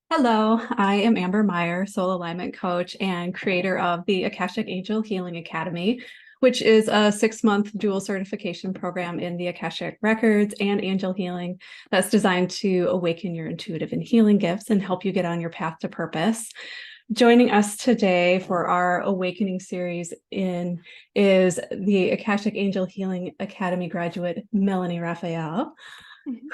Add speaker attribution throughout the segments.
Speaker 1: Hello, I am Amber Meyer, soul alignment coach and creator of the Akashic Angel Healing Academy, which is a 6-month dual certification program in the Akashic records and angel healing that's designed to awaken your intuitive and healing gifts and help you get on your path to purpose. Joining us today for our awakening series is the Akashic Angel Healing Academy graduate, Melanie Raphael,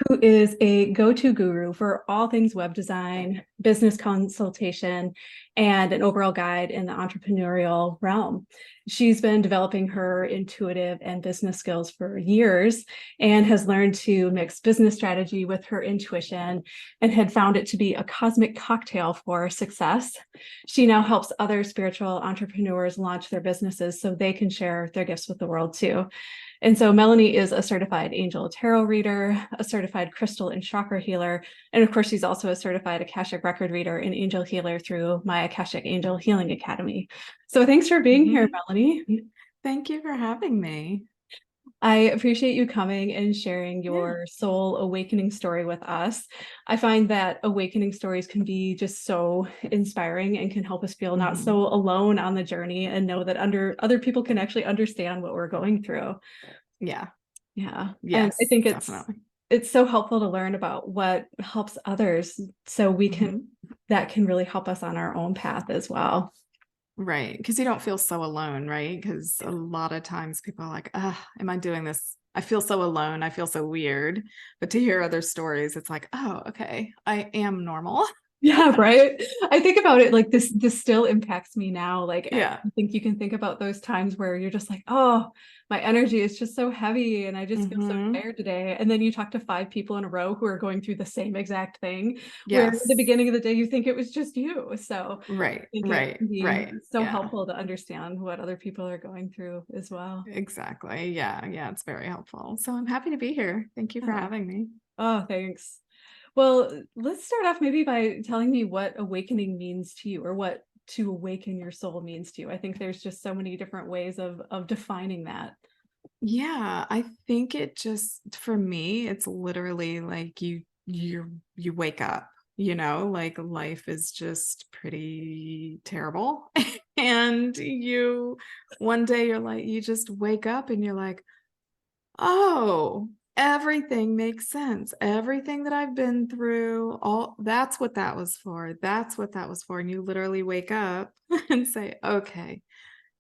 Speaker 1: who is a go-to guru for all things web design, business consultation, and an overall guide in the entrepreneurial realm. She's been developing her intuitive and business skills for years and has learned to mix business strategy with her intuition and had found it to be a cosmic cocktail for success. She now helps other spiritual entrepreneurs launch their businesses so they can share their gifts with the world too. And so Melanie is a certified angel tarot reader, a certified crystal and chakra healer, and of course, she's also a certified Akashic record reader and angel healer through my Akashic Angel Healing Academy. So thanks for being here, Melanie.
Speaker 2: Thank you for having me.
Speaker 1: I appreciate you coming and sharing your soul awakening story with us. I find that awakening stories can be just so inspiring and can help us feel not so alone on the journey and know that other people can actually understand what we're going through.
Speaker 2: Yeah.
Speaker 1: Yeah.
Speaker 2: Yes,
Speaker 1: And I think
Speaker 2: definitely.
Speaker 1: it's so helpful to learn about what helps others so we can that can really help us on our own path as well.
Speaker 2: Right. Because you don't feel so alone, right? Because a lot of times people are like, am I doing this? I feel so alone. I feel so weird. But to hear other stories, it's like, oh, okay, I am normal.
Speaker 1: Yeah, right. I think about it like this still impacts me now. Like I
Speaker 2: Yeah.
Speaker 1: think you can think about those times where you're just like, oh, my energy is just so heavy and I just feel so tired today. And then you talk to 5 people in a row who are going through the same exact thing, where at the
Speaker 2: Yes.
Speaker 1: beginning of the day you think it was just you. So
Speaker 2: Right.
Speaker 1: I think it
Speaker 2: Right.
Speaker 1: can be
Speaker 2: Right.
Speaker 1: so
Speaker 2: Yeah.
Speaker 1: helpful to understand what other people are going through as well.
Speaker 2: Exactly. Yeah. Yeah. It's very helpful. So I'm happy to be here. Thank you for
Speaker 1: Yeah.
Speaker 2: having me.
Speaker 1: Oh, thanks. Well, let's start off maybe by telling me what awakening means to you or what to awaken your soul means to you. I think there's just so many different ways of defining that.
Speaker 2: Yeah, I think it just for me, it's literally like you wake up, like life is just pretty terrible. And you one day you're like, you just wake up and you're like, oh, everything makes sense. Everything that I've been through, all that's what that was for. That's what that was for. And you literally wake up and say, okay,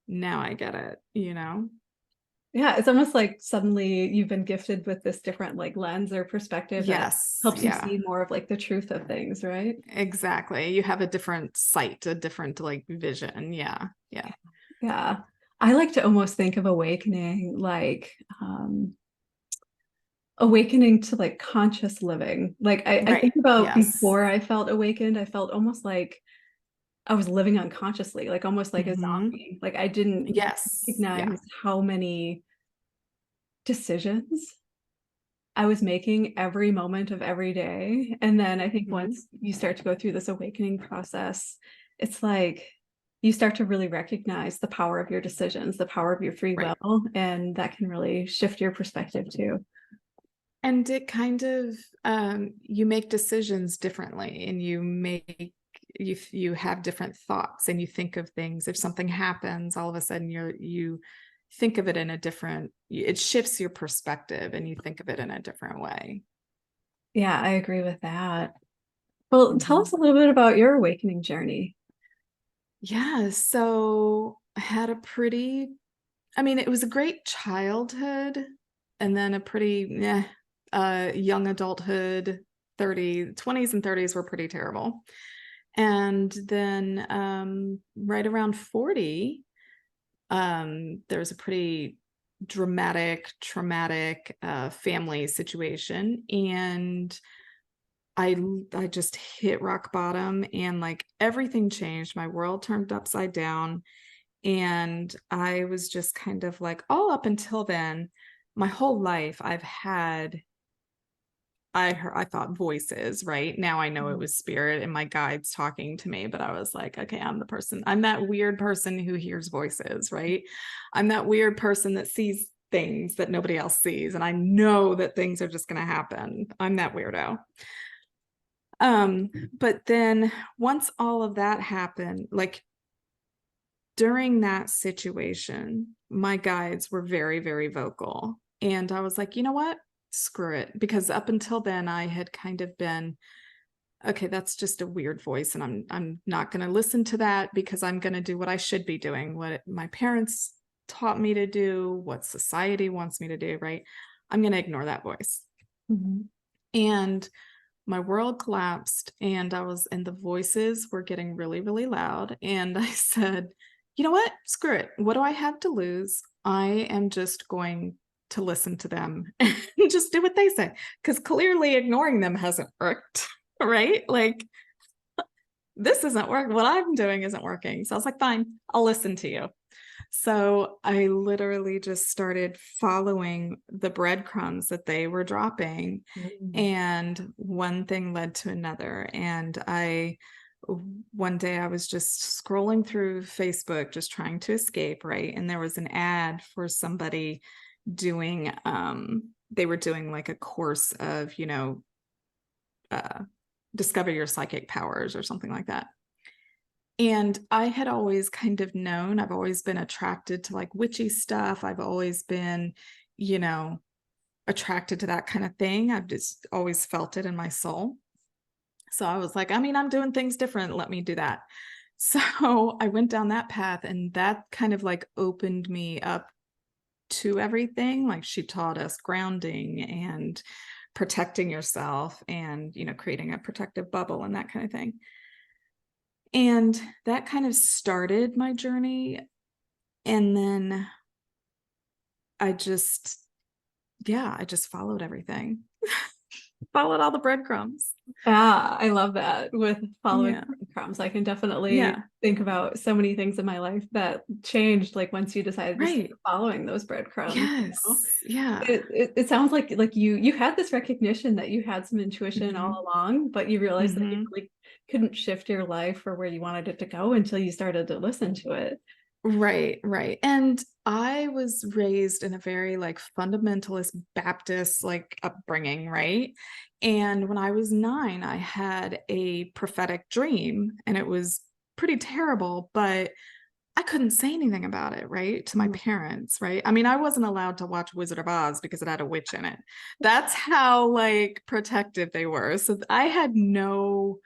Speaker 2: now I get it.
Speaker 1: Yeah, it's almost like suddenly you've been gifted with this different like lens or perspective that
Speaker 2: Yes,
Speaker 1: helps you
Speaker 2: yeah.
Speaker 1: see more of like the truth of things, right?
Speaker 2: Exactly. You have a different sight, a different like vision. Yeah. Yeah.
Speaker 1: Yeah. I like to almost think of awakening like awakening to like conscious living. Like I think
Speaker 2: Right.
Speaker 1: about
Speaker 2: Yes.
Speaker 1: before I felt awakened, I felt almost like I was living unconsciously, like almost like a zombie. Like I didn't
Speaker 2: Yes. Yeah.
Speaker 1: recognize how many decisions I was making every moment of every day. And then I think once you start to go through this awakening process, it's like you start to really recognize the power of your decisions, the power of your free
Speaker 2: Right.
Speaker 1: will, and that can really shift your perspective too.
Speaker 2: And it kind of you make decisions differently and you have different thoughts and you think of things. If something happens, all of a sudden you think of it in a different, it shifts your perspective and you think of it in a different way.
Speaker 1: Yeah, I agree with that. Well, tell us
Speaker 2: Mhm.
Speaker 1: a little bit about your awakening journey.
Speaker 2: Yeah, so I had it was a great childhood and then a pretty young adulthood. 20s and 30s were pretty terrible. And then right around 40, there's a pretty dramatic, traumatic family situation. And I just hit rock bottom and like everything changed. My world turned upside down. And I was just kind of like, all up until then, my whole life, I thought voices, right? Now I know it was spirit and my guides talking to me, but I was like, okay, I'm that weird person who hears voices, right? I'm that weird person that sees things that nobody else sees. And I know that things are just going to happen. I'm that weirdo. But then once all of that happened, like during that situation, my guides were very, very vocal. And I was like, you know what? Screw it. Because up until then, I had kind of been, okay, that's just a weird voice. And I'm not going to listen to that because I'm going to do what I should be doing, what my parents taught me to do, what society wants me to do, right? I'm going to ignore that voice.
Speaker 1: Mhm.
Speaker 2: And my world collapsed and the voices were getting really, really loud. And I said, you know what? Screw it. What do I have to lose? I am just going to listen to them and just do what they say. Because clearly ignoring them hasn't worked, right? Like, this isn't working. What I'm doing isn't working. So I was like, fine, I'll listen to you. So I literally just started following the breadcrumbs that they were dropping.
Speaker 1: Mm.
Speaker 2: And one thing led to another. And one day I was just scrolling through Facebook, just trying to escape, right? And there was an ad for somebody doing, they were doing like a course of, discover your psychic powers or something like that. And I had always kind of known, I've always been attracted to like witchy stuff. I've always been, attracted to that kind of thing. I've just always felt it in my soul. So I was like, I mean, I'm doing things different. Let me do that. So I went down that path, and that kind of like opened me up to everything. Like, she taught us grounding and protecting yourself and, creating a protective bubble and that kind of thing. And that kind of started my journey. And then I just, I just followed everything, followed all the breadcrumbs.
Speaker 1: Yeah, I love that with following
Speaker 2: Yeah.
Speaker 1: breadcrumbs. I can definitely
Speaker 2: Yeah.
Speaker 1: think about so many things in my life that changed, like once you decided to start
Speaker 2: Right.
Speaker 1: following those breadcrumbs,
Speaker 2: Yes. Yeah.
Speaker 1: It sounds like you had this recognition that you had some intuition
Speaker 2: Mm-hmm.
Speaker 1: all along, but you realized that you
Speaker 2: Mm-hmm.
Speaker 1: really couldn't shift your life or where you wanted it to go until you started to listen to it.
Speaker 2: Right, right. And I was raised in a very like fundamentalist Baptist like upbringing, right? And when I was 9, I had a prophetic dream, and it was pretty terrible, but I couldn't say anything about it, right? To my
Speaker 1: Mhm.
Speaker 2: parents, right? I mean, I wasn't allowed to watch Wizard of Oz because it had a witch in it. That's how like protective they were. So I had no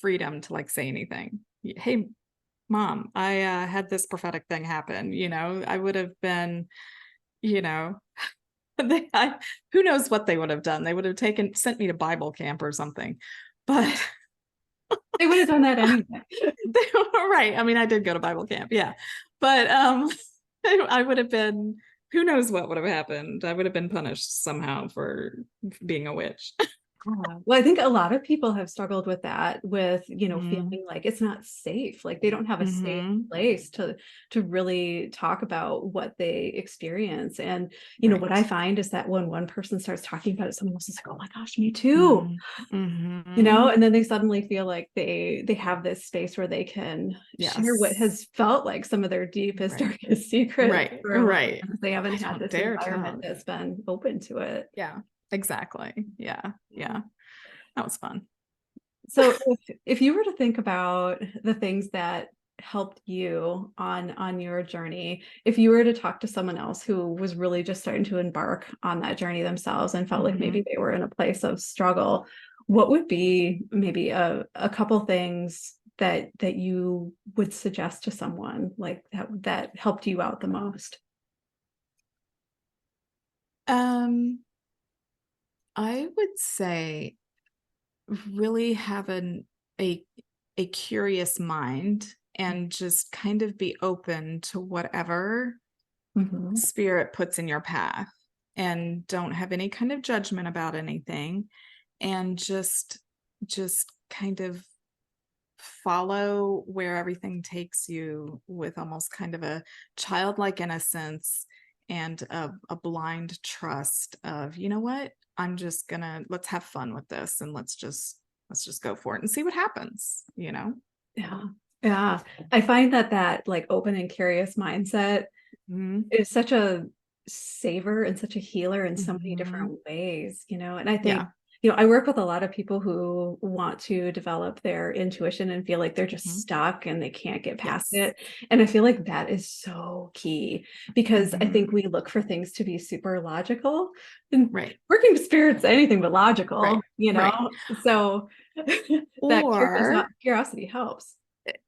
Speaker 2: freedom to like say anything. Hey, Mom, I had this prophetic thing happen. I would have been, you know, who knows what they would have done? They would have sent me to Bible camp or something. But
Speaker 1: They would have done that anyway.
Speaker 2: they were right. I mean, I did go to Bible camp, yeah. But I would have been, who knows what would have happened? I would have been punished somehow for being a witch.
Speaker 1: Yeah. Well, I think a lot of people have struggled with that, with,
Speaker 2: Mm-hmm.
Speaker 1: feeling like it's not safe, like they don't have a safe
Speaker 2: Mm-hmm.
Speaker 1: place to really talk about what they experience. And, what I
Speaker 2: Right.
Speaker 1: find is that when one person starts talking about it, someone else is like, oh my gosh, me too.
Speaker 2: Mm-hmm. Mm-hmm.
Speaker 1: And then they suddenly feel like they have this space where they can share what
Speaker 2: Yes.
Speaker 1: has felt like some of their deepest,
Speaker 2: Right.
Speaker 1: darkest secrets
Speaker 2: Right.
Speaker 1: for a long
Speaker 2: Right.
Speaker 1: time, because they haven't
Speaker 2: I
Speaker 1: had
Speaker 2: don't
Speaker 1: this
Speaker 2: dare
Speaker 1: environment
Speaker 2: tell.
Speaker 1: that's been open to it.
Speaker 2: Yeah, exactly. Yeah. Yeah. That was fun.
Speaker 1: So if you were to think about the things that helped you on your journey, if you were to talk to someone else who was really just starting to embark on that journey themselves and felt like maybe
Speaker 2: Mm-hmm.
Speaker 1: they were in a place of struggle, what would be maybe a couple things that you would suggest to someone like that helped you out the most?
Speaker 2: I would say really have a a curious mind and just kind of be open to whatever
Speaker 1: Mhm.
Speaker 2: spirit puts in your path, and don't have any kind of judgment about anything, and just kind of follow where everything takes you with almost kind of a childlike innocence and a blind trust of, you know what, I'm just gonna, let's have fun with this, and let's just go for it and see what happens.
Speaker 1: Yeah. Yeah. I find that like open and curious mindset
Speaker 2: Mm-hmm.
Speaker 1: is such a saver and such a healer in so many
Speaker 2: Mm-hmm.
Speaker 1: different ways, and I think,
Speaker 2: Yeah.
Speaker 1: I work with a lot of people who want to develop their intuition and feel like they're just
Speaker 2: Mhm.
Speaker 1: stuck and they can't get past
Speaker 2: Yes.
Speaker 1: it. And I feel like that is so key because I think
Speaker 2: Mhm.
Speaker 1: we look for things to be super logical and
Speaker 2: Right.
Speaker 1: working spirits, anything but logical,
Speaker 2: Right. Right.
Speaker 1: So that
Speaker 2: Or
Speaker 1: curiosity helps.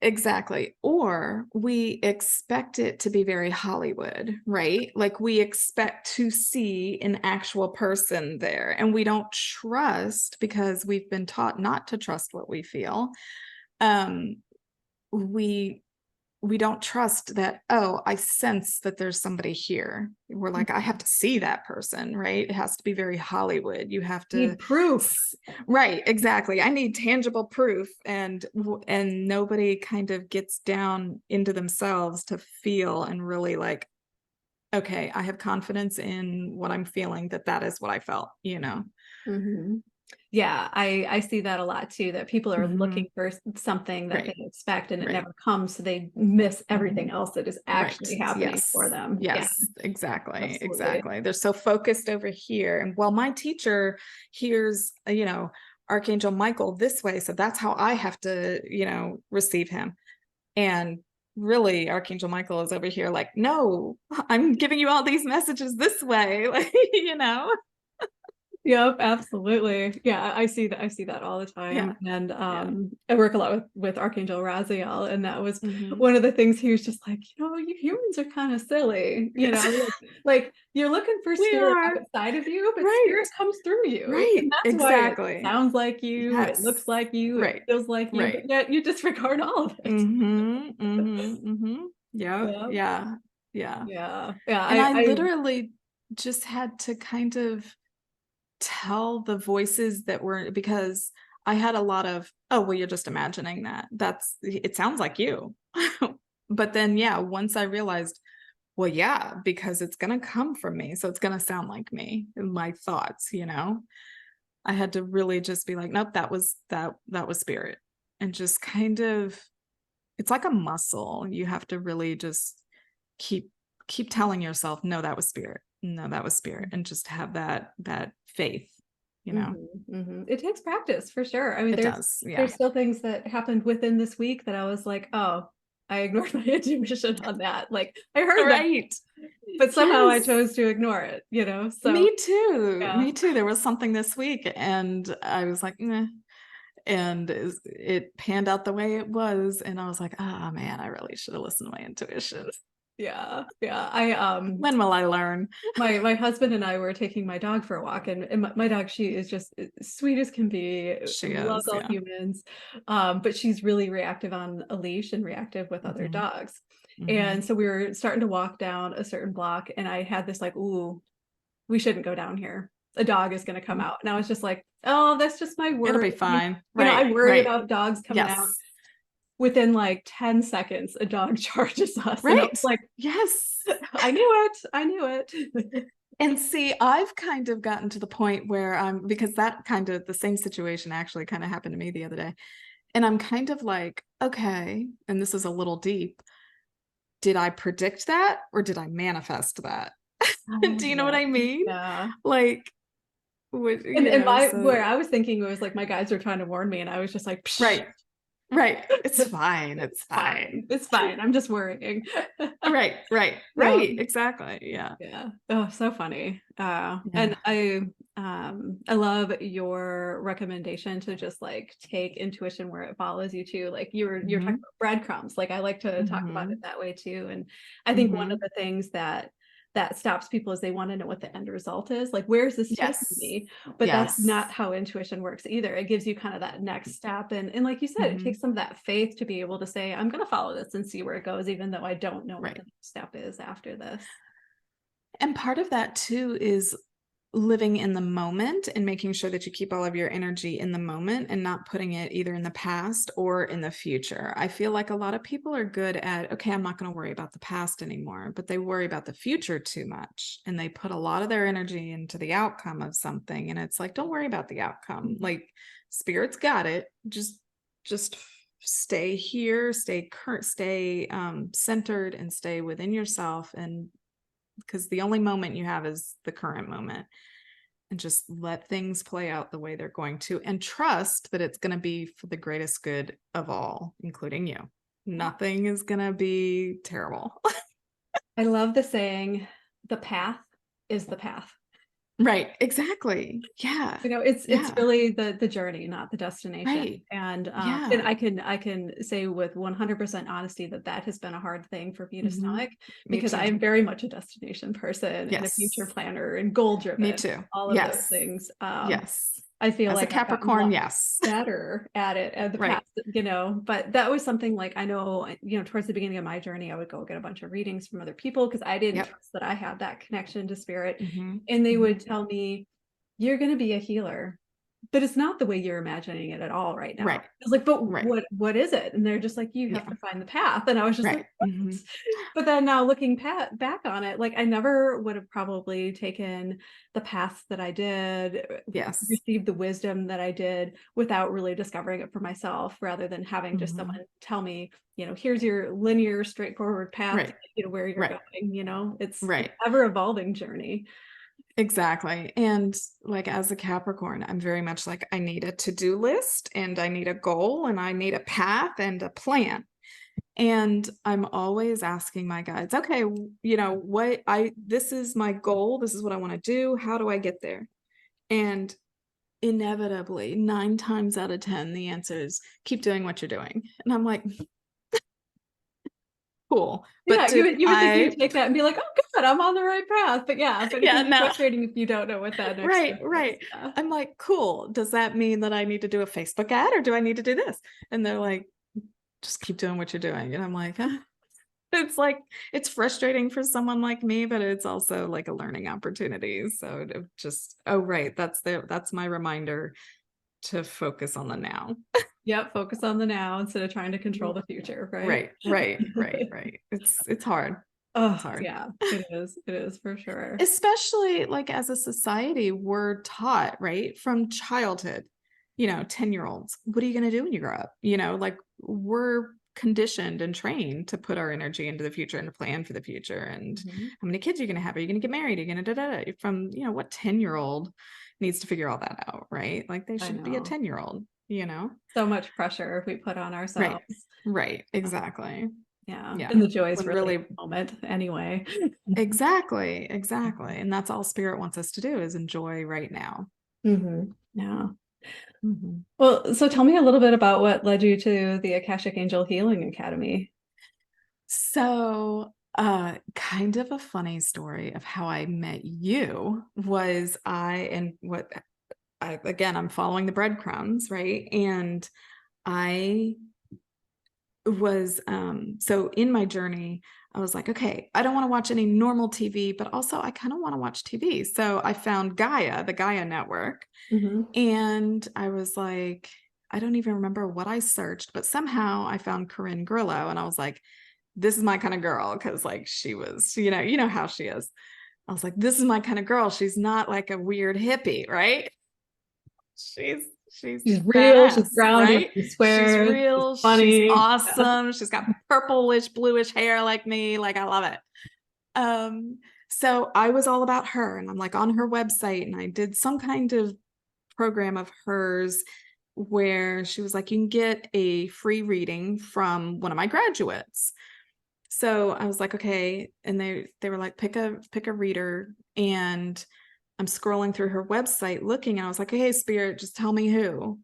Speaker 2: exactly. Or we expect it to be very Hollywood, right? Like we expect to see an actual person there, and we don't trust because we've been taught not to trust what we feel. Um, we we don't trust that, oh, I sense that there's somebody here. We're like, I have to see that person, right? It has to be very Hollywood. You have to
Speaker 1: Need proof.
Speaker 2: right, exactly. I need tangible proof, and nobody kind of gets down into themselves to feel and really like, okay, I have confidence in what I'm feeling, that is what I felt, you know.
Speaker 1: Mhm. Yeah, I see that a lot too, that people are
Speaker 2: Mhm.
Speaker 1: looking for something that they
Speaker 2: Right,
Speaker 1: expect and it
Speaker 2: right.
Speaker 1: never comes, so they miss everything
Speaker 2: Mhm.
Speaker 1: else that is
Speaker 2: Right.
Speaker 1: actually happening for
Speaker 2: Yes.
Speaker 1: them. Yeah,
Speaker 2: Yes. Exactly.
Speaker 1: absolutely.
Speaker 2: Exactly. They're so focused over here. And well, my teacher hears, Archangel Michael this way. So that's how I have to, receive him. And really, Archangel Michael is over here like, no, I'm giving you all these messages this way. Like,
Speaker 1: Yep, absolutely. Yeah, I see that all the time.
Speaker 2: Yeah.
Speaker 1: And
Speaker 2: Yeah.
Speaker 1: I work a lot with Archangel Raphael, and that was
Speaker 2: Hmm.
Speaker 1: one of the things he was just like, you humans are kind of silly,
Speaker 2: Yes.
Speaker 1: like you're looking for
Speaker 2: We
Speaker 1: spirit
Speaker 2: are.
Speaker 1: outside of you, but
Speaker 2: Right.
Speaker 1: spirit comes through you.
Speaker 2: Right.
Speaker 1: And that's why it
Speaker 2: Exactly.
Speaker 1: sounds like you, it
Speaker 2: Yes.
Speaker 1: looks like you, it
Speaker 2: Right.
Speaker 1: feels like you, but
Speaker 2: Right.
Speaker 1: yet you disregard all of it.
Speaker 2: Mhm, mhm, mhm. Yep,
Speaker 1: Yeah.
Speaker 2: yeah, yeah.
Speaker 1: Yeah. Yeah.
Speaker 2: And I
Speaker 1: I
Speaker 2: literally just had to kind of tell the voices that were because I had a lot of, "Oh, well, you're just imagining that. It sounds like you." But then, yeah, once I realized, well, yeah, because it's gonna come from me, so it's gonna sound like me and my thoughts, you know? I had to really just be like, "Nope, that was spirit." And just kind of it's like a muscle. You have to really just keep keep telling yourself, "No, that was spirit. No, that was spirit," and just have that faith, you know?
Speaker 1: Mhm, mhm. It takes practice for sure. I mean,
Speaker 2: It does, yeah.
Speaker 1: there's still things that happened within this week that I was like, "Oh, I ignored my intuition on that." Like, I heard that,
Speaker 2: Right.
Speaker 1: but somehow I
Speaker 2: Yes.
Speaker 1: chose to ignore it, So,
Speaker 2: Me too.
Speaker 1: yeah.
Speaker 2: Me too. There was something this week, and I was like, "Meh," and it panned out the way it was, and I was like, "Ah, man, I really should have listened to my intuition.
Speaker 1: Yeah, yeah.
Speaker 2: When will I learn?"
Speaker 1: My husband and I were taking my dog for a walk, and my dog, she is just sweet as can be,
Speaker 2: She
Speaker 1: loves
Speaker 2: is,
Speaker 1: all
Speaker 2: yeah.
Speaker 1: humans, but she's really reactive on a leash and reactive with other
Speaker 2: Mhm,
Speaker 1: dogs. And
Speaker 2: mhm.
Speaker 1: so we were starting to walk down a certain block, and I had this like, "Ooh, we shouldn't go down here. A dog is going to come
Speaker 2: Mm.
Speaker 1: out." And I was just like, "Oh, that's just my
Speaker 2: It'll
Speaker 1: worry."
Speaker 2: be fine. Right,
Speaker 1: I worry
Speaker 2: right.
Speaker 1: about dogs coming out.
Speaker 2: Yes.
Speaker 1: Within like 10 seconds, a dog charges us, and I was
Speaker 2: Right.
Speaker 1: like,
Speaker 2: Yes.
Speaker 1: "I knew it. I knew it."
Speaker 2: And see, I've kind of gotten to the point where because that kind of the same situation actually kind of happened to me the other day. And I'm kind of like, okay, and this is a little deep. Did I predict that or did I manifest that?
Speaker 1: Oh,
Speaker 2: Do you know what
Speaker 1: yeah.
Speaker 2: I mean?
Speaker 1: Yeah.
Speaker 2: Like,
Speaker 1: And my
Speaker 2: so
Speaker 1: where I was thinking was like my guides were trying to warn me, and I was just like, "Psh,
Speaker 2: right, right. It's fine. It's
Speaker 1: it's fine.
Speaker 2: fine.
Speaker 1: It's fine. I'm just worrying."
Speaker 2: Right, right,
Speaker 1: Yeah.
Speaker 2: right. Exactly. Yeah.
Speaker 1: Yeah. Oh, so funny.
Speaker 2: Yeah.
Speaker 1: And I love your recommendation to just like take intuition where it follows you too. Like you're talking
Speaker 2: Hmm.
Speaker 1: about breadcrumbs. Like I like to talk about it
Speaker 2: Hmm.
Speaker 1: that way too. And I think one of
Speaker 2: Hmm.
Speaker 1: the things that stops people is they want to know what the end result is. Like, where's this taking
Speaker 2: Yes.
Speaker 1: me? But that's not
Speaker 2: Yes.
Speaker 1: how intuition works either. It gives you kind of that next step. And like you said, it
Speaker 2: Hmm.
Speaker 1: takes some of that faith to be able to say, I'm gonna follow this and see where it goes, even though I don't know what
Speaker 2: Right.
Speaker 1: the next step is after this.
Speaker 2: And part of that too is living in the moment and making sure that you keep all of your energy in the moment and not putting it either in the past or in the future. I feel like a lot of people are good at, okay, I'm not going to worry about the past anymore, but they worry about the future too much and they put a lot of their energy into the outcome of something. And it's like, don't worry about the outcome. Like spirit's got it. Just stay here, stay current, stay centered and stay within yourself and because the only moment you have is the current moment and just let things play out the way they're going to, and trust that it's going to be for the greatest good of all, including you. Nothing is going to be terrible.
Speaker 1: I love the saying, the path is the path.
Speaker 2: Right. Exactly. Yeah.
Speaker 1: It's
Speaker 2: Yeah.
Speaker 1: really the journey, not the destination.
Speaker 2: Right.
Speaker 1: And
Speaker 2: Yeah.
Speaker 1: I can say with 100% honesty that has been a hard thing for me to stomach,
Speaker 2: Me
Speaker 1: because I
Speaker 2: too.
Speaker 1: am very much a destination person and a future
Speaker 2: Yes.
Speaker 1: planner and goal
Speaker 2: Me
Speaker 1: driven,
Speaker 2: too.
Speaker 1: all of those
Speaker 2: Yes.
Speaker 1: things.
Speaker 2: Yes.
Speaker 1: I feel
Speaker 2: As a
Speaker 1: like I've gotten a
Speaker 2: Capricorn,
Speaker 1: lot
Speaker 2: yes.
Speaker 1: better at it at the
Speaker 2: Right.
Speaker 1: past, but that was something like, I know, towards the beginning of my journey, I would go get a bunch of readings from other people because I didn't
Speaker 2: Yep.
Speaker 1: trust that I had that connection to spirit.
Speaker 2: Mm-hmm.
Speaker 1: And they would tell me, you're going to be a healer, but it's not the way you're imagining it at all right now.
Speaker 2: Right.
Speaker 1: I was like, but
Speaker 2: Right.
Speaker 1: what is it? And they're just like, you have
Speaker 2: Yeah.
Speaker 1: to find the path. And I was just
Speaker 2: Right.
Speaker 1: like, what? But then now looking back on it, like I never would have probably taken the path that I did,
Speaker 2: Yes.
Speaker 1: received the wisdom that I did without really discovering it for myself, rather than having just someone tell me, here's your linear, straightforward path
Speaker 2: Right.
Speaker 1: to get to where you're
Speaker 2: Right.
Speaker 1: going. It's
Speaker 2: Right.
Speaker 1: an ever evolving journey.
Speaker 2: Exactly. And like as a Capricorn, I'm very much like, I need a to-do list and I need a goal and I need a path and a plan. And I'm always asking my guides, okay, this is my goal. This is what I want to do. How do I get there? And inevitably, 9 times out of 10, the answer is keep doing what you're doing. And I'm like, cool.
Speaker 1: Yeah,
Speaker 2: But
Speaker 1: you would think you'd take that and be like, oh good, I'm on the right path. But it
Speaker 2: yeah,
Speaker 1: can be
Speaker 2: no.
Speaker 1: frustrating if you don't know what that next step
Speaker 2: Right.
Speaker 1: is. Yeah.
Speaker 2: I'm like, cool. Does that mean that I need to do a Facebook ad or do I need to do this? And they're like, just keep doing what you're doing. And I'm like, it's like, it's frustrating for someone like me, but it's also like a learning opportunity. So to just, oh, right. That's my reminder to focus on the now.
Speaker 1: Yep, focus on the now instead of trying to control the future, right?
Speaker 2: Right. It's hard.
Speaker 1: Oh,
Speaker 2: It's hard.
Speaker 1: yeah, it is. It is for sure.
Speaker 2: Especially like as a society, we're taught, right, from childhood, 10-year-olds, what are you going to do when you grow up? Like we're conditioned and trained to put our energy into the future and to plan for the future. And how many kids are you going to have? Are you going to get married? Are you going to from, what 10-year-old needs to figure all that out, right? Like they should be a 10-year-old,
Speaker 1: So much pressure we put on ourselves.
Speaker 2: Right. Exactly.
Speaker 1: Yeah.
Speaker 2: Yeah.
Speaker 1: And the joy is
Speaker 2: When
Speaker 1: really the moment anyway.
Speaker 2: Exactly. And that's all spirit wants us to do, is enjoy right now.
Speaker 1: Yeah. Well, so tell me a little bit about what led you to the Akashic Angel Healing Academy.
Speaker 2: So, kind of a funny story of how I met you was again, I'm following the breadcrumbs, right? And I was, so in my journey, I was like, okay, I don't want to watch any normal TV, but also I kind of want to watch TV. So I found the Gaia Network, and I was like, I don't even remember what I searched, but somehow I found Corinne Grillo, and I was like, this is my kind of girl, because like she was, you know how she is. I was like, this is my kind of girl. She's not like a weird hippie, right? She's
Speaker 1: real, she's
Speaker 2: badass,
Speaker 1: grounded,
Speaker 2: right?
Speaker 1: she swears,
Speaker 2: She's real,
Speaker 1: she's funny.
Speaker 2: she's awesome. She's got purplish, bluish hair like me. Like I love it. So I was all about her, and I'm like on her website, and I did some kind of program of hers where she was like, you can get a free reading from one of my graduates. So I was like, okay. And they were like, pick a reader. And I'm scrolling through her website looking, and I was like, hey, spirit, just tell me who.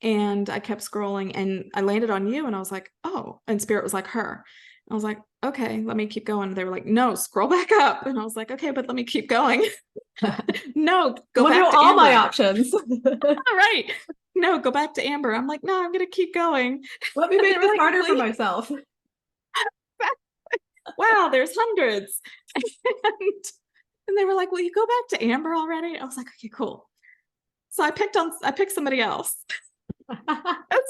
Speaker 2: And I kept scrolling and I landed on you, and I was like, oh, and spirit was like, her. I was like, okay, let me keep going. They were like, no, scroll back up. And I was like, okay, but let me keep going. No, go back to
Speaker 1: all
Speaker 2: Amber.
Speaker 1: my options.
Speaker 2: Right. No, go back to Amber. I'm like, no, I'm going to keep going.
Speaker 1: Let me make this harder for myself.
Speaker 2: Wow, there's hundreds. And they were like, will you go back to Amber already? I was like, okay, cool. So I picked somebody else.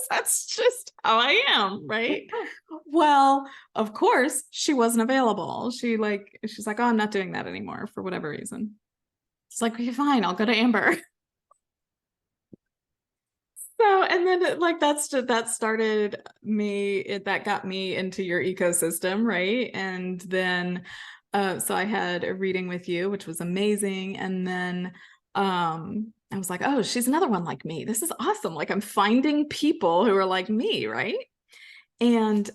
Speaker 2: That's just how I am, right? Well, of course, she wasn't available. She's like, oh, I'm not doing that anymore for whatever reason. It's like, okay, fine, I'll go to Amber. So, and then that started me, that got me into your ecosystem, right? And then, so I had a reading with you, which was amazing. And then I was like, oh, she's another one like me. This is awesome. Like I'm finding people who are like me, right? And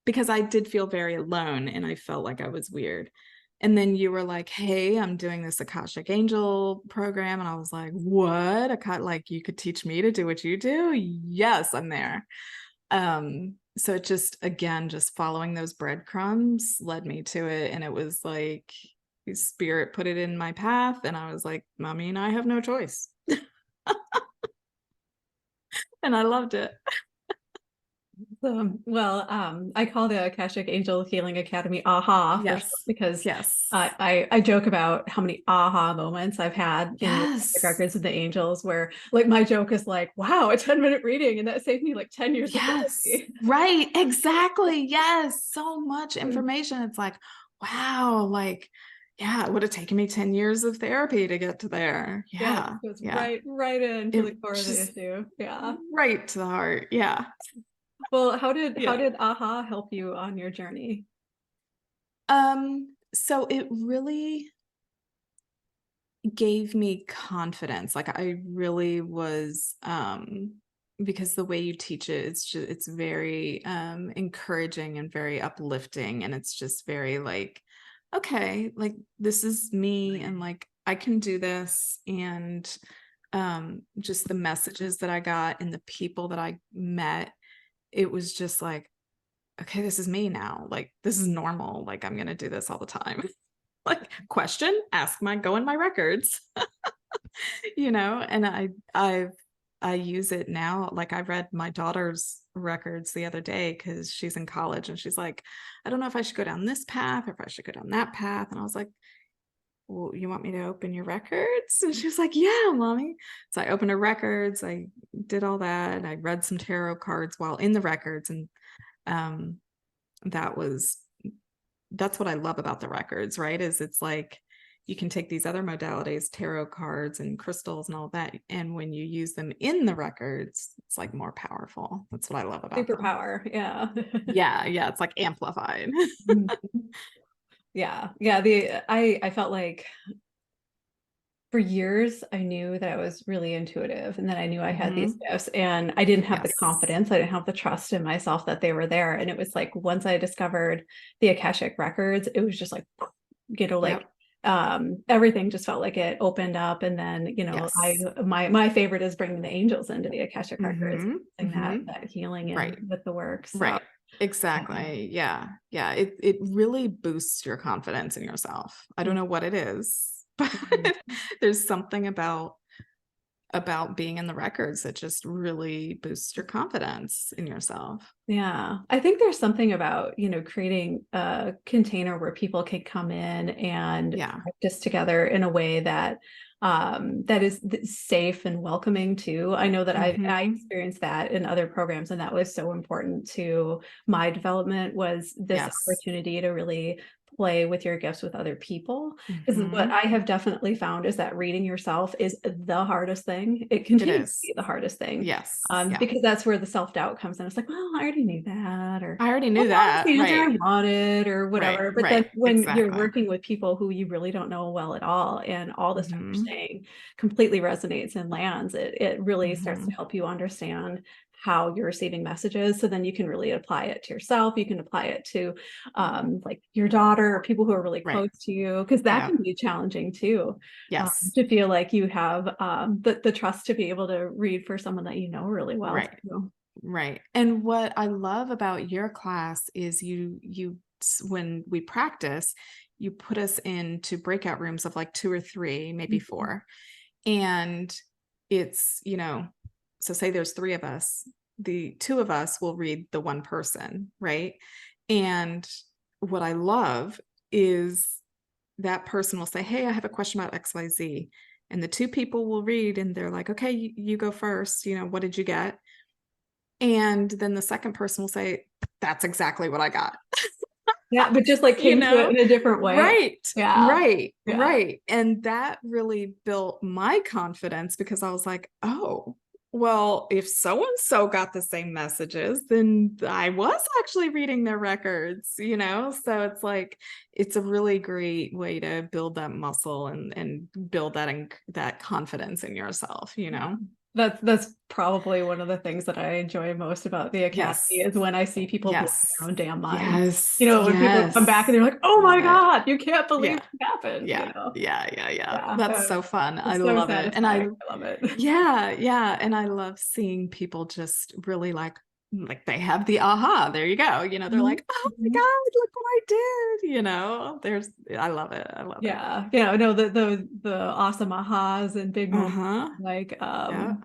Speaker 2: because I did feel very alone and I felt like I was weird. And then you were like, hey, I'm doing this Akashic Angel program. And I was like, what? Like you could teach me to do what you do? Yes, I'm there. So it just, again, just following those breadcrumbs led me to it. And it was like spirit put it in my path. And I was like, mommy and I have no choice. And I loved it.
Speaker 1: I call the Akashic Angel Healing Academy AHA for
Speaker 2: Yes.
Speaker 1: short, because
Speaker 2: Yes.
Speaker 1: I joke about how many AHA moments I've had in the Akashic
Speaker 2: Yes.
Speaker 1: records of the angels, where like my joke is like, wow, a 10-minute reading, and that saved me like 10 years of
Speaker 2: Yes.
Speaker 1: therapy.
Speaker 2: Right. Exactly. Yes. So much information. It's like, wow, like, yeah, it would have taken me 10 years of therapy to get to there.
Speaker 1: Yeah,
Speaker 2: Yeah.
Speaker 1: it goes
Speaker 2: Yeah.
Speaker 1: right into the
Speaker 2: It
Speaker 1: core of the
Speaker 2: just
Speaker 1: issue. Yeah.
Speaker 2: right to the heart. Yeah.
Speaker 1: Well, how did
Speaker 2: Yeah.
Speaker 1: AHA help you on your journey?
Speaker 2: So it really gave me confidence. Like I really was, because the way you teach it, it's very encouraging and very uplifting. And it's just very like, okay, like this is me and like I can do this. And just the messages that I got and the people that I met, it was just like, okay, this is me now. Like this is normal. Like I'm gonna do this all the time. Like question, go in my records. And I use it now. Like I read my daughter's records the other day because she's in college and she's like, I don't know if I should go down this path or if I should go down that path. And I was like, well, you want me to open your records? And she was like, yeah, mommy. So I opened her records. I did all that. And I read some tarot cards while in the records. And um, that's what I love about the records, right? Is it's like you can take these other modalities, tarot cards and crystals and all that. And when you use them in the records, it's like more powerful. That's what I love about them.
Speaker 1: Superpower. Yeah.
Speaker 2: Yeah. Yeah. It's like amplified.
Speaker 1: Yeah. I felt like for years I knew that I was really intuitive and that I knew I had these gifts, and I didn't have the
Speaker 2: Yes.
Speaker 1: confidence. I didn't have the trust in myself that they were there. And it was like, once I discovered the Akashic records, it was just like, like everything just felt like it opened up. And then,
Speaker 2: Yes.
Speaker 1: my favorite is bringing the angels into the Akashic records and that healing in
Speaker 2: Right.
Speaker 1: with the work. So,
Speaker 2: right. Exactly. Yeah. Yeah. It really boosts your confidence in yourself. I don't know what it is, but there's something about being in the records that just really boosts your confidence in yourself.
Speaker 1: Yeah, I think there's something about, creating a container where people can come in and practice together in a way that that is safe and welcoming too. I know that I experienced that in other programs, and that was so important to my development, was this opportunity to really play with your gifts with other people. Because what I have definitely found is that reading yourself is the hardest thing. It continues to be the hardest thing.
Speaker 2: Yes.
Speaker 1: Because that's where the self-doubt comes in. It's like, well, I already knew that, or
Speaker 2: I already knew that.
Speaker 1: the answer I wanted, or whatever. But then when you're working with people who you really don't know well at all, and all the stuff you're saying completely resonates and lands, it really starts to help you understand how you're receiving messages. So then you can really apply it to yourself. You can apply it to like your daughter or people who are really close to you, because that can be challenging too.
Speaker 2: Yes.
Speaker 1: To feel like you have the trust to be able to read for someone that you know really well.
Speaker 2: Right. And what I love about your class is you when we practice, you put us into breakout rooms of like 2 or 3, maybe 4. And it's, so say there's 3 of us, the 2 of us will read the one person, right? And what I love is that person will say, hey, I have a question about XYZ. And the 2 people will read and they're like, okay, you go first. What did you get? And then the second person will say, that's exactly what I got.
Speaker 1: Yeah, but just like came to it in a different way.
Speaker 2: Right. And that really built my confidence, because I was like, oh, well, if so-and-so got the same messages, then I was actually reading their records, you know? So it's like, it's a really great way to build that muscle and build that confidence in yourself, you know?
Speaker 1: That's probably one of the things that I enjoy most about the academy
Speaker 2: Yes.
Speaker 1: is when I see people blow their
Speaker 2: Yes.
Speaker 1: own damn mind. You
Speaker 2: Yes.
Speaker 1: know, when people come back and
Speaker 2: Yes.
Speaker 1: they're like, "Oh my
Speaker 2: Love it.
Speaker 1: God, you can't believe
Speaker 2: Yeah.
Speaker 1: what happened," you
Speaker 2: Yeah.
Speaker 1: know?
Speaker 2: Yeah. Yeah. Yeah.
Speaker 1: Yeah,
Speaker 2: That's so fun. I
Speaker 1: it's so
Speaker 2: love it. And
Speaker 1: satisfying. I love it.
Speaker 2: yeah, yeah. And I love seeing people just really like they have the aha, there you go. You know, they're
Speaker 1: Mhm,
Speaker 2: like, oh my
Speaker 1: mhm.
Speaker 2: God, look what I did. You know, I love it. I love it.
Speaker 1: Yeah, no, the awesome ahas and big moments,
Speaker 2: Uh-huh.
Speaker 1: like,
Speaker 2: Yeah.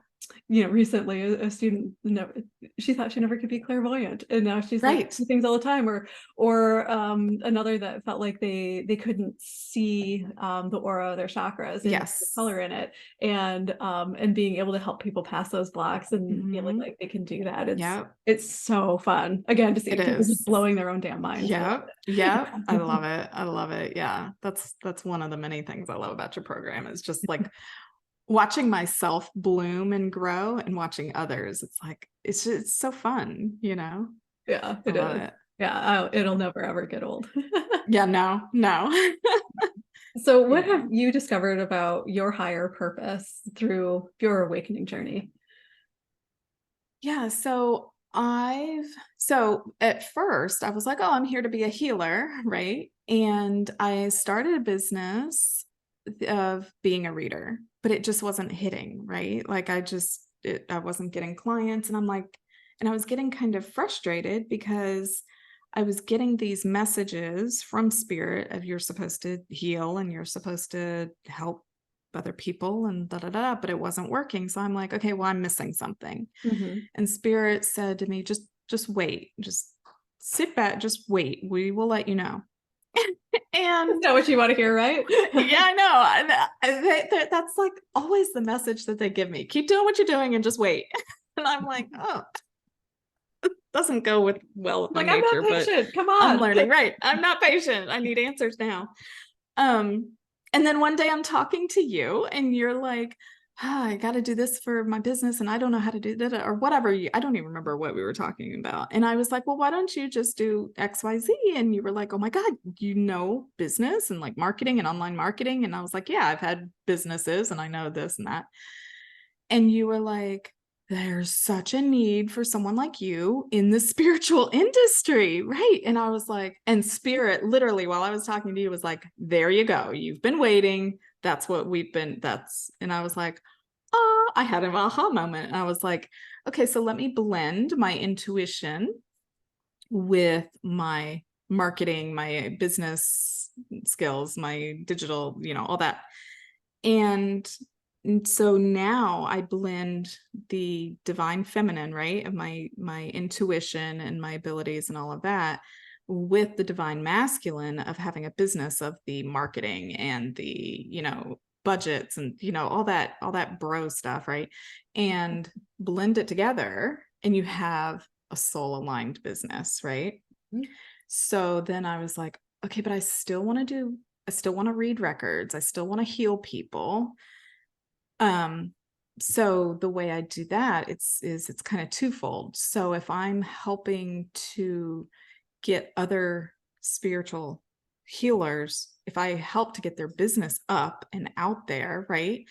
Speaker 1: recently a student, she thought she never could be clairvoyant, and now she's like
Speaker 2: Right.
Speaker 1: see things all the time, or another that felt like they couldn't see the aura of their chakras and the
Speaker 2: Yes.
Speaker 1: color in it, and being able to help people pass those blocks and feeling
Speaker 2: Hmm.
Speaker 1: like they can do that.
Speaker 2: Yep.
Speaker 1: It's so fun. Again, to see
Speaker 2: It
Speaker 1: people just
Speaker 2: is.
Speaker 1: blowing their own damn minds. I
Speaker 2: Yep. Yep. I
Speaker 1: love
Speaker 2: love it. I love it. Yeah. That's one of the many things I love about your program is just like watching myself bloom and grow and watching others. It's like it's so fun, you know?
Speaker 1: Yeah,
Speaker 2: I
Speaker 1: it
Speaker 2: love
Speaker 1: is.
Speaker 2: it.
Speaker 1: Yeah, it'll never ever get old.
Speaker 2: Yeah, no, no.
Speaker 1: So, what
Speaker 2: Yeah.
Speaker 1: have you discovered about your higher purpose through your awakening journey?
Speaker 2: Yeah, so at first I was like, "Oh, I'm here to be a healer," right? And I started a business of being a reader, but it just wasn't hitting, right? Like I wasn't getting clients and I was getting kind of frustrated because I was getting these messages from spirit of you're supposed to heal and you're supposed to help other people and da da da, but it wasn't working. So I'm like, okay, well, I'm missing something.
Speaker 1: Mhm.
Speaker 2: And spirit said to me, just wait, just sit back, just wait. We will let you know.
Speaker 1: That's
Speaker 2: And
Speaker 1: not what you want to hear, right?
Speaker 2: yeah, I know. That's like always the message that they give me. Keep doing what you're doing and just wait. And I'm like, oh, doesn't go well with my
Speaker 1: Like, I'm not
Speaker 2: nature, but
Speaker 1: patient. Come
Speaker 2: I'm
Speaker 1: on.
Speaker 2: learning. Right. I'm not patient. I need answers now. Um, and then one day I'm talking to you and you're like, I got to do this for my business and I don't know how to do that or whatever. I don't even remember what we were talking about. And I was like, well, why don't you just do XYZ? And you were like, oh my God, you know, business and like marketing and online marketing. And I was like, yeah, I've had businesses and I know this and that. And you were like, there's such a need for someone like you in the spiritual industry. Right. And I was like, and spirit literally while I was talking to you was like, there you go. You've been waiting. And I was like, oh, I had an aha moment. And I was like, okay, so let me blend my intuition with my marketing, my business skills, my digital, all that. And so now I blend the divine feminine, right, of my intuition and my abilities and all of that with the divine masculine of having a business of the marketing and the, budgets and all that bro stuff, right? And blend it together and you have a soul aligned business, right? So then I was like, okay, but I still want to read records. I still want to heal people. So the way I do that, it's kind of twofold. So if I'm helping to get other spiritual healers, if I help to get their business up and out there, right?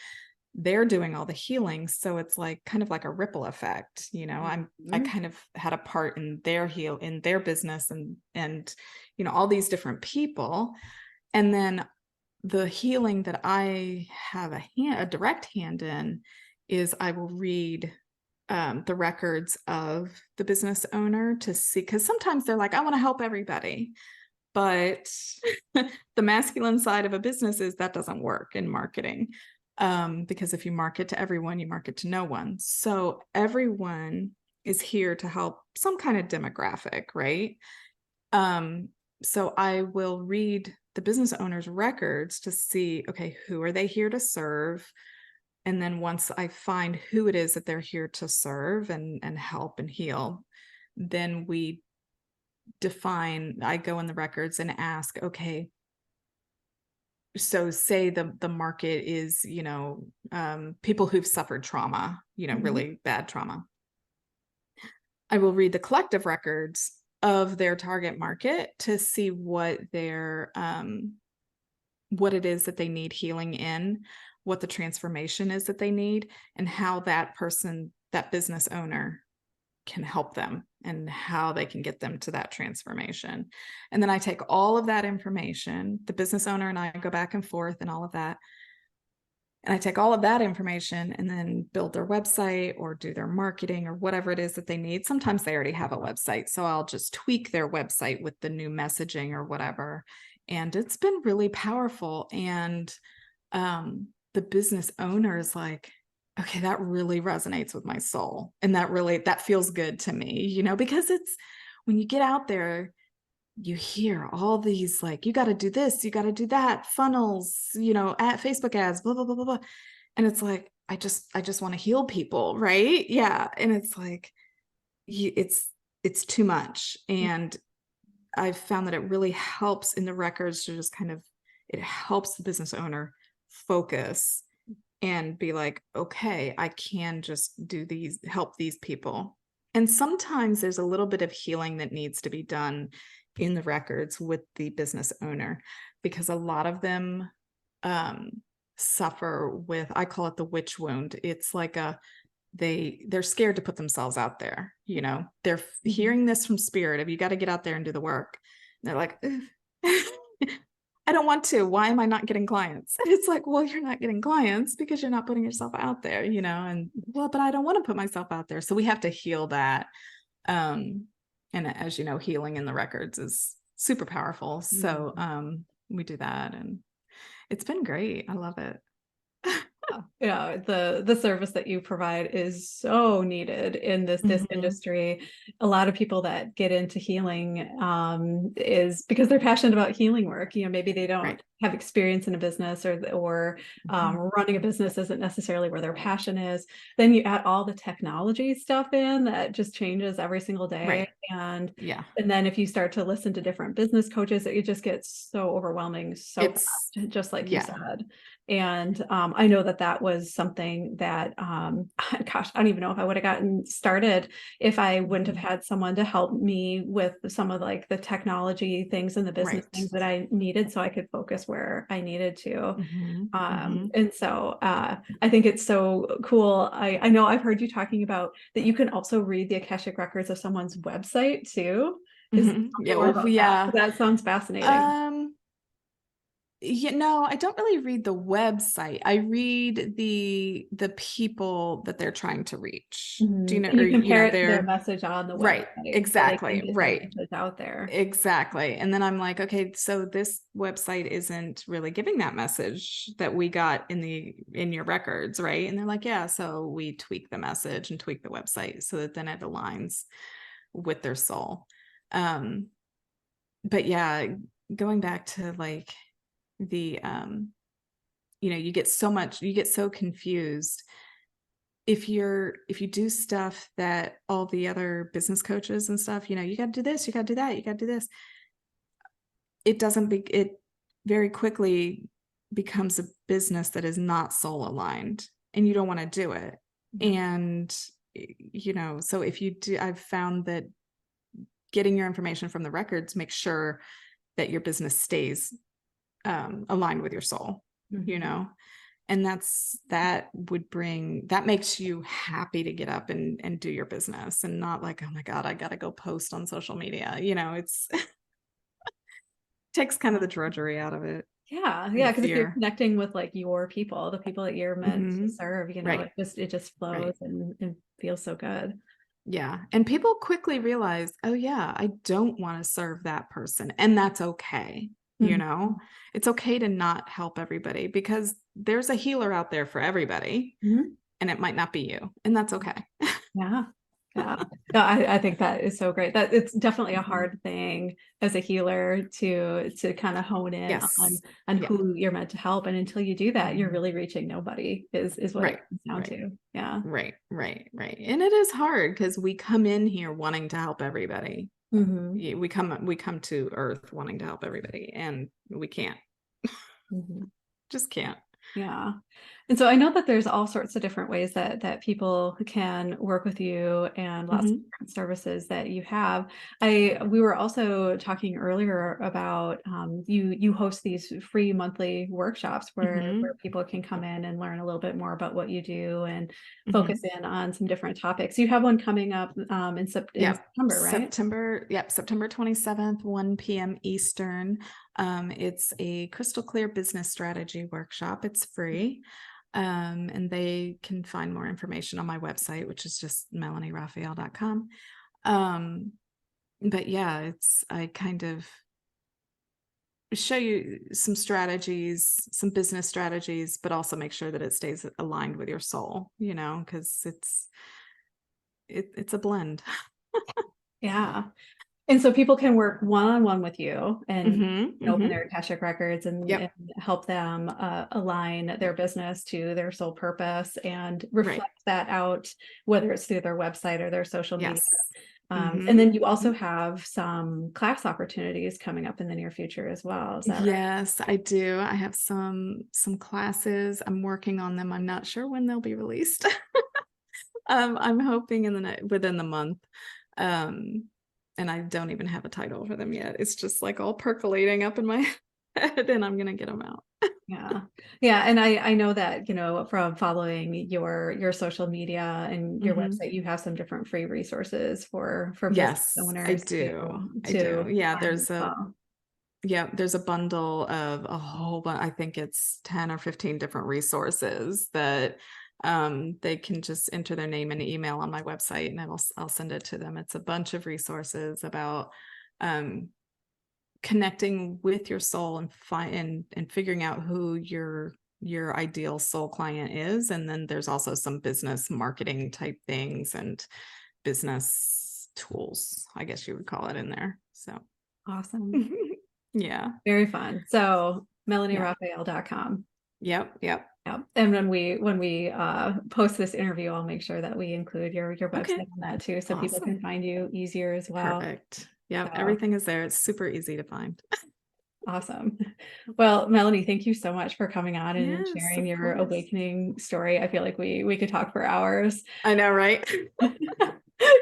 Speaker 2: They're doing all the healing. So it's like kind of like a ripple effect. I
Speaker 1: Mhm.
Speaker 2: kind of had a part in their business and all these different people. And then the healing that I have a direct hand in is I will read the records of the business owner to see, because sometimes they're like, I want to help everybody. But the masculine side of a business is that doesn't work in marketing. Because if you market to everyone, you market to no one. So everyone is here to help some kind of demographic, right? Um, so I will read the business owner's records to see, okay, who are they here to serve? And then once I find who it is that they're here to serve and help and heal, then I go in the records and ask, okay, so say the market is, people who've suffered trauma, really bad trauma. I will read the collective records of their target market to see what what it is that they need healing in, what the transformation is that they need, and how that person, that business owner, can help them and how they can get them to that transformation. And then I take all of that information, the business owner and I go back and forth and all of that. And I take all of that information and then build their website or do their marketing or whatever it is that they need. Sometimes they already have a website, so I'll just tweak their website with the new messaging or whatever. And it's been really powerful. And the business owner is like, okay, that really resonates with my soul. And that feels good to me, because it's when you get out there, you hear all these, like, you got to do this, you got to do that, funnels, at Facebook ads, blah, blah, blah, blah, blah. And it's like, I just want to heal people. Right. Yeah. And it's like, it's too much. And I've found that it really helps in the records to just it helps the business owner focus and be like, okay, I can just help these people. And sometimes there's a little bit of healing that needs to be done in the records with the business owner, because a lot of them suffer with, I call it the witch wound. It's like they're scared to put themselves out there. They're hearing this from spirit of, you got to get out there and do the work. And they're like, I don't want to. Why am I not getting clients? And it's like, well, you're not getting clients because you're not putting yourself out there, and well, but I don't want to put myself out there. So we have to heal that. And as you know, healing in the records is super powerful. So we do that, and it's been great. I love it.
Speaker 1: The service that you provide is so needed in this industry. A lot of people that get into healing is because they're passionate about healing work. Maybe they don't have experience in a business, or running a business isn't necessarily where their passion is. Then you add all the technology stuff in that just changes every single day. And then if you start to listen to different business coaches, it just gets so overwhelming fast, just like you said. And I know that was something that, gosh, I don't even know if I would have gotten started if I wouldn't have had someone to help me with some of like the technology things and the business things that I needed, so I could focus where I needed to. And so I think it's so cool. I know I've heard you talking about that you can also read the Akashic records of someone's website too. That sounds fascinating.
Speaker 2: I don't really read the website. I read the people that they're trying to reach. Do you know?
Speaker 1: And you compare it to their message on the website.
Speaker 2: Right. Exactly.
Speaker 1: So
Speaker 2: right.
Speaker 1: Out there.
Speaker 2: Exactly. And then I'm like, okay, so this website isn't really giving that message that we got in your records, right? And they're like, yeah. So we tweak the message and tweak the website so that then it aligns with their soul. But yeah, going back to like the you get so confused if you do stuff that all the other business coaches and stuff, you got to do this, you got to do that, you got to do this. It very quickly becomes a business that is not soul aligned, and you don't want to do it. And so if you do, I've found that getting your information from the records makes sure that your business stays aligned with your soul, and that makes you happy to get up and do your business, and not like, oh my God, I got to go post on social media. It's takes kind of the drudgery out of it.
Speaker 1: Yeah. Because if you're connecting with like your people, the people that you're meant to serve, it just flows and feels so good.
Speaker 2: Yeah. And people quickly realize, oh yeah, I don't want to serve that person. And that's okay. It's okay to not help everybody, because there's a healer out there for everybody, and it might not be you, and that's okay.
Speaker 1: Yeah. No, I think that is so great. That it's definitely a hard thing as a healer to kind of hone in on who you're meant to help. And until you do that, you're really reaching nobody is what it comes down to. Yeah.
Speaker 2: Right. And it is hard because we come in here wanting to help everybody. We come to Earth wanting to help everybody, and we can't.
Speaker 1: Mhm.
Speaker 2: Just can't.
Speaker 1: Yeah. And so I know that there's all sorts of different ways that people can work with you and lots of
Speaker 2: Hmm.
Speaker 1: different services that you have. We were also talking earlier about you host these free monthly workshops where
Speaker 2: Hmm.
Speaker 1: people can come in and learn a little bit more about what you do and focus
Speaker 2: Hmm.
Speaker 1: in on some different topics. You have one coming up in
Speaker 2: Yep.
Speaker 1: September, right?
Speaker 2: September 27th, 1 p.m. Eastern. It's a crystal clear business strategy workshop. It's free. And they can find more information on my website, which is just melanierafael.com. But yeah, I kind of show you some strategies, some business strategies, but also make sure that it stays aligned with your soul, because it's a blend.
Speaker 1: Yeah. And so people can work one-on-one with you and
Speaker 2: Hmm.
Speaker 1: open
Speaker 2: Hmm.
Speaker 1: their Akashic records and
Speaker 2: Yep.
Speaker 1: help them align their business to their soul purpose and
Speaker 2: Right.
Speaker 1: reflect that out, whether it's through their website or their social media.
Speaker 2: Yes.
Speaker 1: And then
Speaker 2: Hmm.
Speaker 1: you also have some class opportunities coming up in the near future as well. Is that right?
Speaker 2: Yes, I do. I have some classes. I'm working on them. I'm not sure when they'll be released. I'm hoping within the month. Um, and I don't even have a title for them yet. It's just like all percolating up in my head, and I'm gonna get them out.
Speaker 1: Yeah. Yeah. And I know that, from following your social media and your
Speaker 2: Hmm.
Speaker 1: website, you have some different free resources for business
Speaker 2: Yes, I
Speaker 1: owners
Speaker 2: do. I
Speaker 1: to
Speaker 2: do. Yeah,
Speaker 1: find as well.
Speaker 2: there's a bundle of a whole bunch. I think it's 10 or 15 different resources that they can just enter their name and email on my website, and I'll send it to them. It's a bunch of resources about um, connecting with your soul and figuring out who your ideal soul client is. And then there's also some business marketing type things and business tools, I guess you would call it, in there. So
Speaker 1: Awesome.
Speaker 2: yeah.
Speaker 1: Very fun. So
Speaker 2: Yeah.
Speaker 1: melanierafael.com.
Speaker 2: Yep. Yep.
Speaker 1: Yeah. And when we post this interview, I'll make sure that we include your
Speaker 2: Okay.
Speaker 1: website on that too, so people can
Speaker 2: Awesome.
Speaker 1: find you easier as well.
Speaker 2: Perfect. Yep.
Speaker 1: So
Speaker 2: Everything is there. It's super easy to find.
Speaker 1: awesome. Well, Melanie, thank you so much for coming on and
Speaker 2: Yes,
Speaker 1: sharing
Speaker 2: of
Speaker 1: your
Speaker 2: course.
Speaker 1: awakening story. I feel like we could talk for hours.
Speaker 2: I know, right?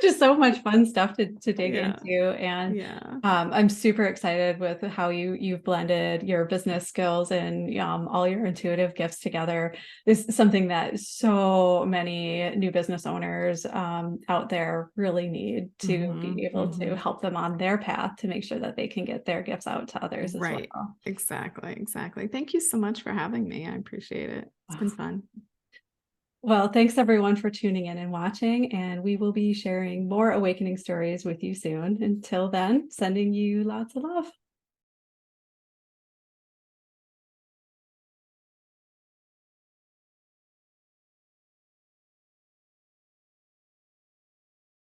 Speaker 1: Just so much fun stuff to dig
Speaker 2: Yeah.
Speaker 1: into. And
Speaker 2: Yeah.
Speaker 1: I'm super excited with how you've blended your business skills and all your intuitive gifts together. This is something that so many new business owners out there really need to
Speaker 2: Hmm.
Speaker 1: be able to
Speaker 2: Hmm.
Speaker 1: help them on their path to make sure that they can get their gifts out to others as
Speaker 2: Right.
Speaker 1: well.
Speaker 2: Exactly. Exactly. Thank you so much for having me. I appreciate it. It's been
Speaker 1: Awesome.
Speaker 2: fun.
Speaker 1: Well, thanks everyone for tuning in and watching, and we will be sharing more awakening stories with you soon. Until then, sending you lots of love.